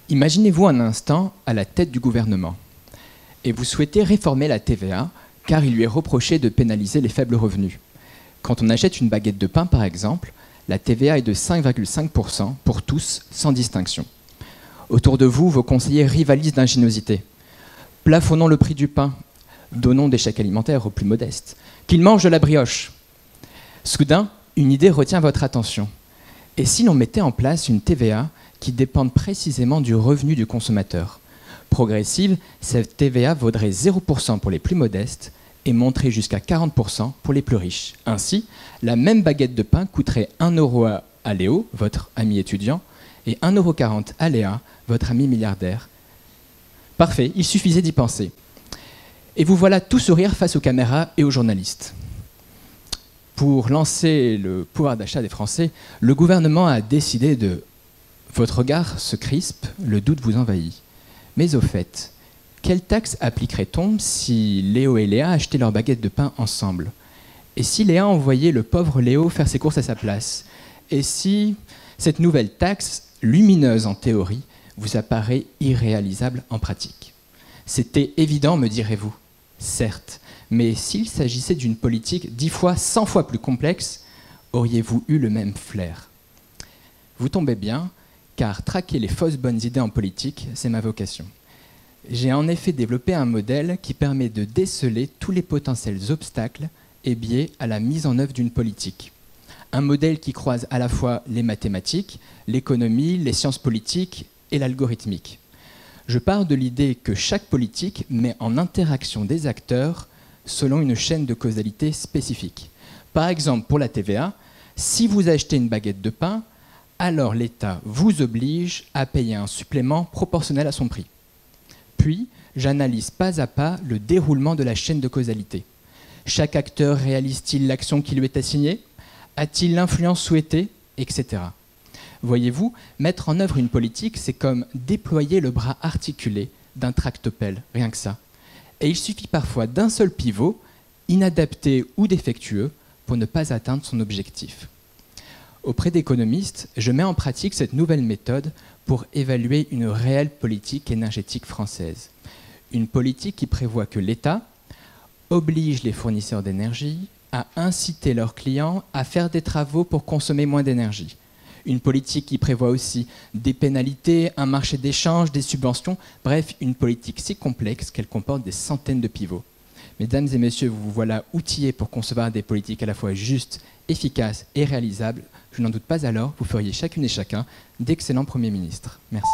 Imaginez-vous un instant à la tête du gouvernement et vous souhaitez réformer la TVA car il lui est reproché de pénaliser les faibles revenus. Quand on achète une baguette de pain par exemple, la TVA est de 5,5% pour tous sans distinction. Autour de vous, vos conseillers rivalisent d'ingéniosité. Plafonnons le prix du pain, donnons des chèques alimentaires aux plus modestes, qu'ils mangent de la brioche. Soudain, une idée retient votre attention. Et si l'on mettait en place une TVA qui dépend précisément du revenu du consommateur? Progressive, cette TVA vaudrait 0% pour les plus modestes et monterait jusqu'à 40% pour les plus riches. Ainsi, la même baguette de pain coûterait 1 € à Léo, votre ami étudiant, et 1,40 € à Léa, votre ami milliardaire. Parfait, il suffisait d'y penser. Et vous voilà tout sourire face aux caméras et aux journalistes. Pour lancer le pouvoir d'achat des Français, le gouvernement a décidé de... Votre regard se crispe, le doute vous envahit. Mais au fait, quelle taxe appliquerait-on si Léo et Léa achetaient leur baguette de pain ensemble? Et si Léa envoyait le pauvre Léo faire ses courses à sa place? Et si cette nouvelle taxe, lumineuse en théorie, vous apparaît irréalisable en pratique? C'était évident, me direz-vous. Certes, mais s'il s'agissait d'une politique 10 fois, 100 fois plus complexe, auriez-vous eu le même flair? Vous tombez bien, car traquer les fausses bonnes idées en politique, c'est ma vocation. J'ai en effet développé un modèle qui permet de déceler tous les potentiels obstacles et biais à la mise en œuvre d'une politique. Un modèle qui croise à la fois les mathématiques, l'économie, les sciences politiques et l'algorithmique. Je pars de l'idée que chaque politique met en interaction des acteurs selon une chaîne de causalité spécifique. Par exemple, pour la TVA, si vous achetez une baguette de pain, alors l'État vous oblige à payer un supplément proportionnel à son prix. Puis, j'analyse pas à pas le déroulement de la chaîne de causalité. Chaque acteur réalise-t-il l'action qui lui est assignée? A-t-il l'influence souhaitée? Etc. Voyez-vous, mettre en œuvre une politique, c'est comme déployer le bras articulé d'un tractopelle, rien que ça. Et il suffit parfois d'un seul pivot, inadapté ou défectueux, pour ne pas atteindre son objectif. Auprès d'économistes, je mets en pratique cette nouvelle méthode pour évaluer une réelle politique énergétique française. Une politique qui prévoit que l'État oblige les fournisseurs d'énergie à inciter leurs clients à faire des travaux pour consommer moins d'énergie. Une politique qui prévoit aussi des pénalités, un marché d'échange, des subventions, bref, une politique si complexe qu'elle comporte des centaines de pivots. Mesdames et messieurs, vous voilà outillés pour concevoir des politiques à la fois justes, efficaces et réalisables. Je n'en doute pas alors, vous feriez chacune et chacun d'excellents premiers ministres. Merci.